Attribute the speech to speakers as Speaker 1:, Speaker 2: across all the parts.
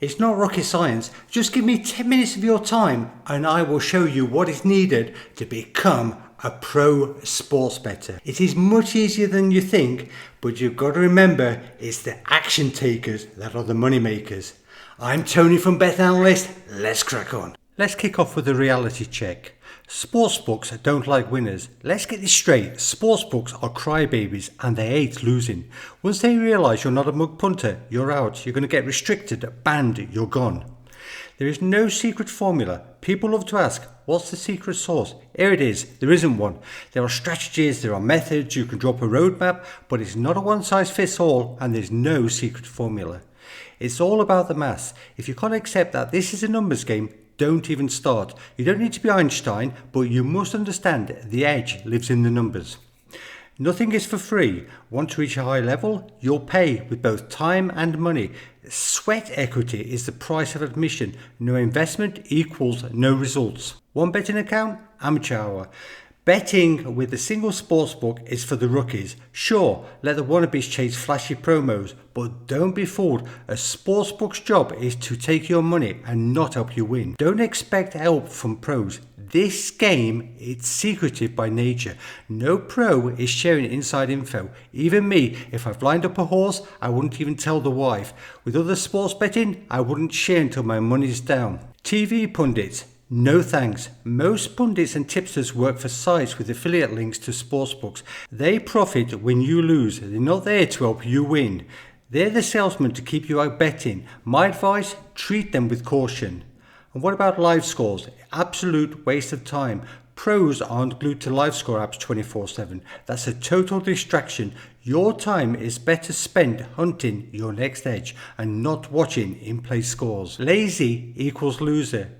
Speaker 1: It's not rocket science. Just give me 10 minutes of your time and I will show you what is needed to become a pro sports bettor. It is much easier than you think, but you've got to remember it's the action takers that are the money makers. I'm Tony from Analyst. Let's crack on. Let's kick off with a reality check. Sportsbooks don't like winners. Let's get this straight. Sportsbooks are crybabies and they hate losing. Once they realise you're not a mug punter, you're out. You're going to get restricted, banned, you're gone. There is no secret formula. People love to ask, what's the secret sauce? Here it is. There isn't one. There are strategies, there are methods, you can drop a roadmap, but it's not a one-size-fits-all and there's no secret formula. It's all about the maths. If you can't accept that this is a numbers game, don't even start. You don't need to be Einstein, but you must understand the edge lives in the numbers. Nothing is for free. Want to reach a high level? You'll pay with both time and money. Sweat equity is the price of admission. No investment equals no results. One betting account? Amateur hour. Betting with a single sportsbook is for the rookies. Sure, let the wannabes chase flashy promos, but don't be fooled. A sportsbook's job is to take your money and not help you win. Don't expect help from pros. This game, it's secretive by nature. No pro is sharing inside info. Even me, if I've lined up a horse, I wouldn't even tell the wife. With other sports betting, I wouldn't share until my money's down. TV pundits. No thanks. Most pundits and tipsters work for sites with affiliate links to sportsbooks. They profit when you lose. They're not there to help you win. They're the salesmen to keep you out betting. My advice, treat them with caution. And what about live scores? Absolute waste of time. Pros aren't glued to live score apps 24/7. That's a total distraction. Your time is better spent hunting your next edge and not watching in-play scores. Lazy equals loser.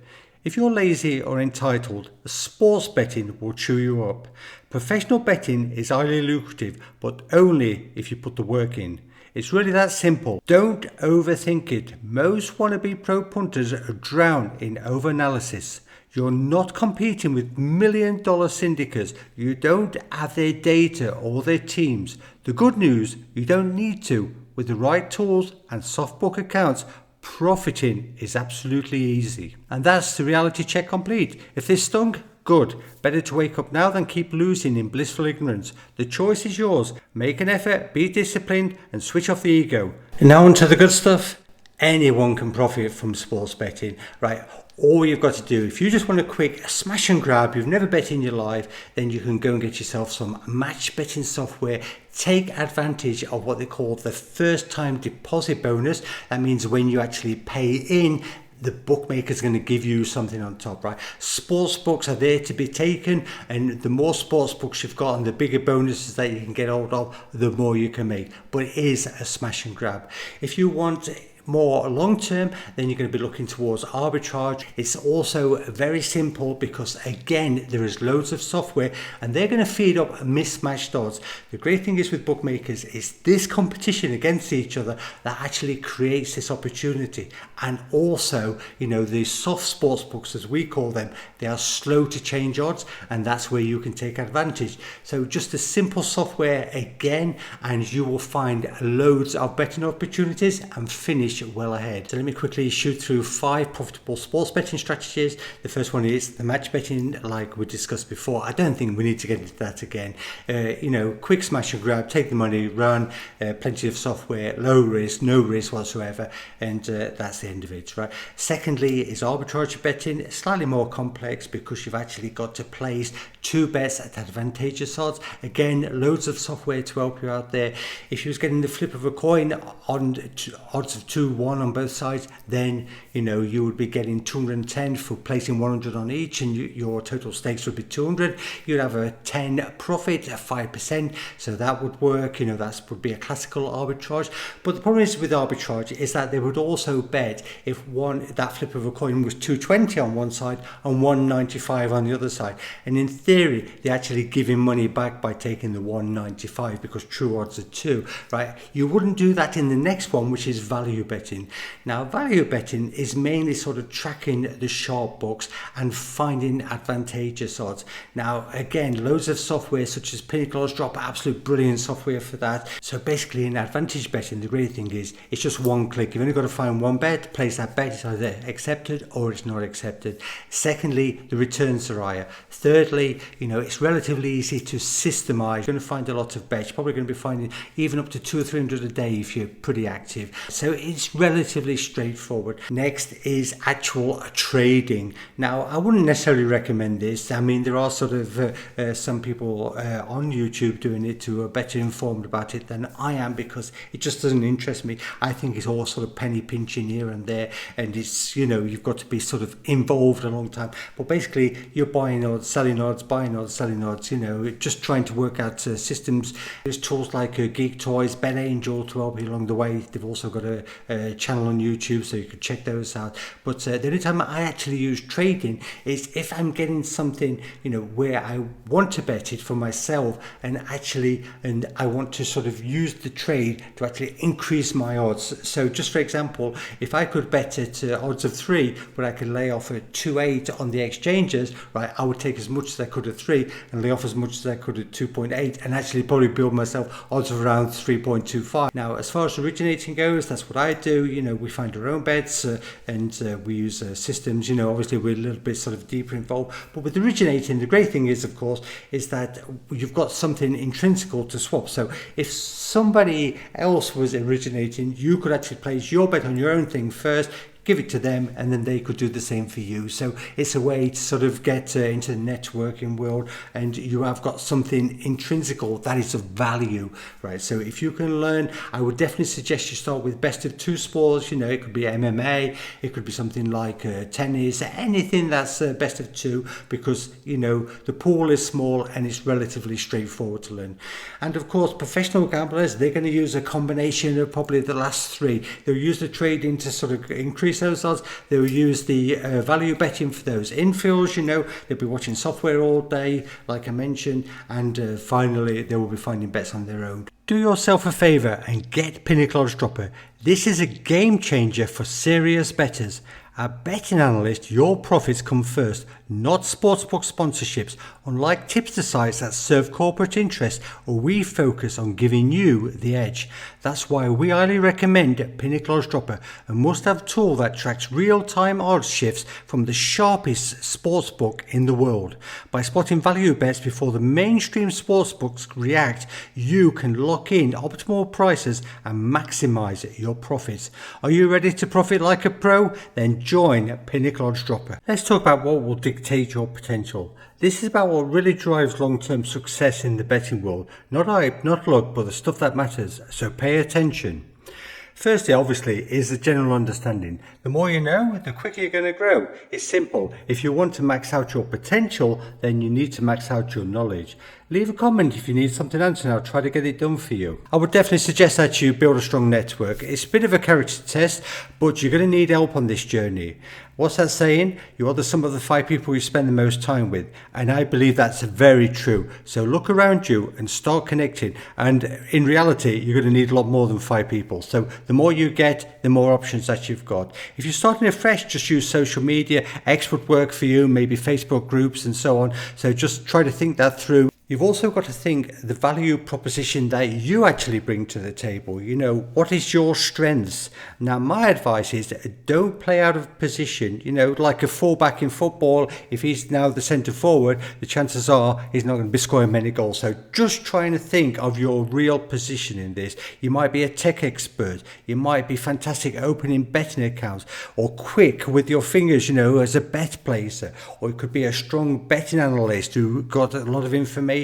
Speaker 1: If you're lazy or entitled, sports betting will chew you up. Professional betting is highly lucrative, but only if you put the work in. It's really that simple. Don't overthink it. Most wannabe pro punters drown in overanalysis. You're not competing with million-dollar syndicates. You don't have their data or their teams. The good news, you don't need to. With the right tools and softbook accounts, profiting is absolutely easy. And that's the reality check complete. If this stung, good. Better to wake up now than keep losing in blissful ignorance. The choice is yours. Make an effort, be disciplined, and switch off the ego. And now on to the good stuff. Anyone can profit from sports betting, right? All you've got to do, if you just want a quick smash and grab, you've never bet in your life, then you can go and get yourself some match betting software. Take advantage of what they call the first time deposit bonus. That means when you actually pay in, the bookmaker's going to give you something on top, right? Sports books are there to be taken, and the more sports books you've got and the bigger bonuses that you can get hold of, the more you can make. But it is a smash and grab. If you want more long term, then you're going to be looking towards arbitrage. It's also very simple because again there is loads of software and they're going to feed up mismatched odds. The great thing is with bookmakers is this competition against each other that actually creates this opportunity. And also, you know, the soft sports books, as we call them, they are slow to change odds, and that's where you can take advantage. So just a simple software again, and you will find loads of betting opportunities and finish well ahead. So let me quickly shoot through 5 profitable sports betting strategies. The first one is the match betting, like we discussed before. I don't think we need to get into that again. Quick smash and grab, take the money, run, plenty of software, low risk, no risk whatsoever, and that's the end of it, right? Secondly is arbitrage betting. It's slightly more complex because you've actually got to place 2 bets at advantageous odds. Again, loads of software to help you out there. If you was getting the flip of a coin on odds of 2-1 on both sides, then you would be getting 210 for placing 100 on each, and your total stakes would be 200. You'd have a 10 profit at 5%, so that would work. That would be a classical arbitrage. But the problem is with arbitrage is that they would also bet if that flip of a coin was 220 on one side and 195 on the other side, and in theory they're actually giving money back by taking the 195 because true odds are 2, right? You wouldn't do that in the next one, which is value betting. Now, value betting is mainly sort of tracking the sharp books and finding advantageous odds. Now, again, loads of software such as Pinnacle Dropper, absolute brilliant software for that. So basically in advantage betting, the great thing is it's just one click. You've only got to find one bet, place that bet, it's either accepted or it's not accepted. Secondly, the returns are higher. Thirdly, it's relatively easy to systemize. You're going to find a lot of bets. You're probably going to be finding even up to 200 or 300 a day if you're pretty active. So it's relatively straightforward. Next is actual trading. Now, I wouldn't necessarily recommend this. I mean, there are sort of some people on YouTube doing it who are better informed about it than I am, because it just doesn't interest me. I think it's all sort of penny pinching here and there, and it's, you've got to be sort of involved a long time. But basically, you're buying odds, selling odds, buying odds, selling odds, just trying to work out systems. There's tools like Geek Toys, Bet Angel to help you along the way. They've also got a channel on YouTube, so you could check those out. But the only time I actually use trading is if I'm getting something, where I want to bet it for myself, and I want to sort of use the trade to actually increase my odds. So just for example, if I could bet at odds of 3, but I could lay off at 2.8 on the exchanges, right, I would take as much as I could at 3 and lay off as much as I could at 2.8, and actually probably build myself odds of around 3.25. Now, as far as originating goes, that's what I do. We find our own bets and we use systems. Obviously we're a little bit sort of deeper involved. But with originating, the great thing is, of course, is that you've got something intrinsical to swap. So if somebody else was originating, you could actually place your bet on your own thing first, give it to them, and then they could do the same for you. So it's a way to sort of get into the networking world, and you have got something intrinsical that is of value, right? So if you can learn, I would definitely suggest you start with best of 2 sports. It could be MMA, it could be something like tennis, anything that's best of 2, because the pool is small and it's relatively straightforward to learn. And of course, professional gamblers, they're going to use a combination of probably the last 3. They'll use the trading to sort of increase those odds. They will use the value betting for those infills. They'll be watching software all day, like I mentioned, and finally they will be finding bets on their own. Do yourself a favour and get Pinnacle Dropper. This is a game changer for serious bettors. At Betting Analyst, your profits come first, not sportsbook sponsorships. Unlike tipster sites that serve corporate interests, we focus on giving you the edge. That's why we highly recommend Pinnacle Dropper, a must-have tool that tracks real-time odds shifts from the sharpest sportsbook in the world. By spotting value bets before the mainstream sportsbooks react, you can lock in optimal prices and maximize your profits. Are you ready to profit like a pro? Then join Pinnacle Dropper. Let's talk about what will dictate your potential. This is about what really drives long-term success in the betting world. Not hype, not luck, but the stuff that matters. So pay attention. Firstly, obviously, is the general understanding. The more you know, the quicker you're going to grow. It's simple. If you want to max out your potential, then you need to max out your knowledge. Leave a comment if you need something answered and I'll try to get it done for you. I would definitely suggest that you build a strong network. It's a bit of a character test, but you're going to need help on this journey. What's that saying? You are the sum of the 5 people you spend the most time with. And I believe that's very true. So look around you and start connecting. And in reality, you're going to need a lot more than 5 people. So the more you get, the more options that you've got. If you're starting afresh, just use social media. X would work for you, maybe Facebook groups and so on. So just try to think that through. You've also got to think the value proposition that you actually bring to the table. What is your strengths? Now, my advice is don't play out of position. Like a fullback in football, if he's now the centre forward, the chances are he's not going to be scoring many goals. So just trying to think of your real position in this. You might be a tech expert. You might be fantastic opening betting accounts, or quick with your fingers, as a bet placer. Or it could be a strong betting analyst who got a lot of information.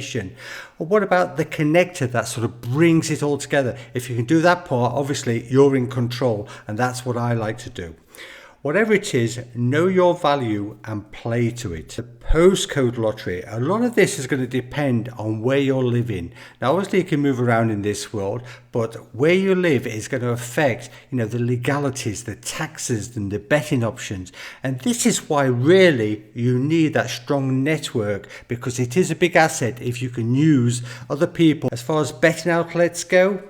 Speaker 1: Or what about the connector that sort of brings it all together? If you can do that part, obviously you're in control, and that's what I like to do. Whatever it is, know your value and play to it. The postcode lottery, a lot of this is going to depend on where you're living. Now, obviously you can move around in this world, but where you live is going to affect, the legalities, the taxes and the betting options. And this is why really you need that strong network, because it is a big asset if you can use other people. As far as betting outlets go,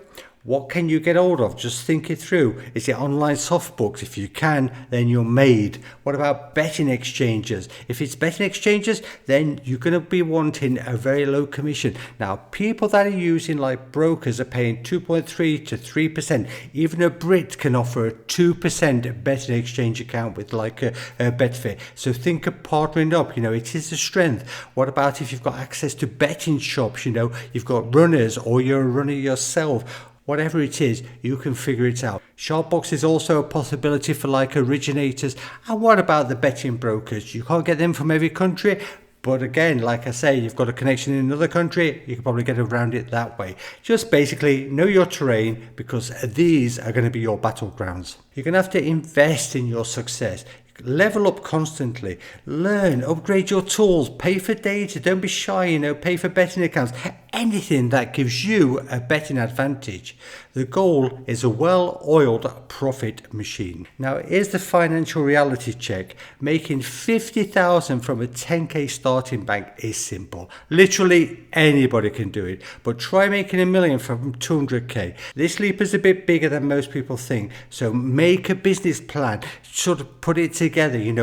Speaker 1: What can you get hold of? Just think it through. Is it online soft books? If you can, then you're made. What about betting exchanges? If it's betting exchanges, then you're going to be wanting a very low commission. Now, people that are using like brokers are paying 2.3 to 3%. Even a Brit can offer a 2% betting exchange account with like a Betfair. So think of partnering up. It is a strength. What about if you've got access to betting shops? You've got runners, or you're a runner yourself. Whatever it is, you can figure it out. Sharpbox is also a possibility for like originators. And what about the betting brokers? You can't get them from every country. But again, like I say, you've got a connection in another country, you can probably get around it that way. Just basically know your terrain, because these are going to be your battlegrounds. You're going to have to invest in your success. Level up constantly, learn, upgrade your tools, pay for data, don't be shy, pay for betting accounts, anything that gives you a betting advantage. The goal is a well-oiled profit machine. Now, here's the financial reality check. Making 50,000 from a 10k starting bank is simple. Literally anybody can do it, but try making $1 million from 200k. This leap is a bit bigger than most people think, so make a business plan, sort of put it together.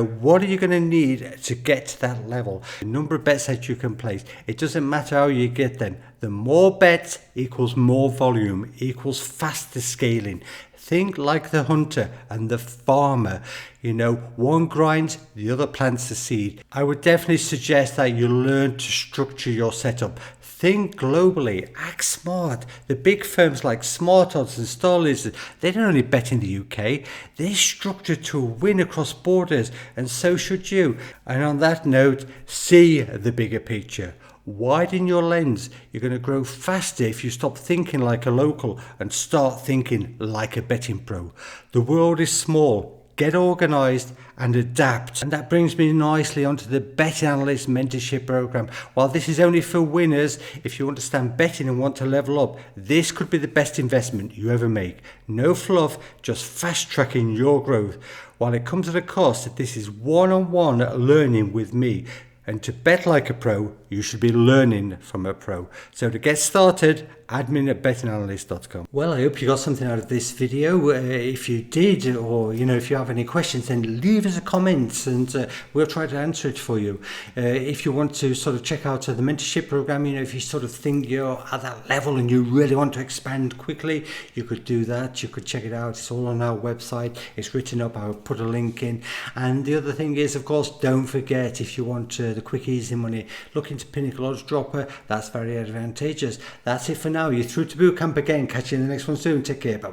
Speaker 1: What are you going to need to get to that level? The number of bets that you can place. It doesn't matter how you get them. The more bets equals more volume, equals faster scaling. Think like the hunter and the farmer. One grinds, the other plants the seed. I would definitely suggest that you learn to structure your setup. Think globally, act smart. The big firms like Smart Odds and Star Lizard, they don't only bet in the UK, they're structured to win across borders, and so should you. And on that note, see the bigger picture. Widen your lens. You're going to grow faster if you stop thinking like a local and start thinking like a betting pro. The world is small. Get organized and adapt. And that brings me nicely onto the Bet Analyst mentorship program. While this is only for winners, if you understand betting and want to level up, this could be the best investment you ever make. No fluff, just fast tracking your growth. While it comes at a cost, this is one-on-one learning with me. And to bet like a pro, you should be learning from a pro. So to get started, admin@bettinganalyst.com. Well, I hope you got something out of this video. If you did, or if you have any questions, then leave us a comment and we'll try to answer it for you. If you want to sort of check out the mentorship program, if you sort of think you're at that level and you really want to expand quickly, you could do that. You could check it out. It's all on our website. It's written up. I'll put a link in. And the other thing is, of course, don't forget, if you want the quick easy money, look into Pinnacle Dropper. That's very advantageous. That's it for now. You're through to boot camp again. Catch you in the next one soon. Take care. Bye bye.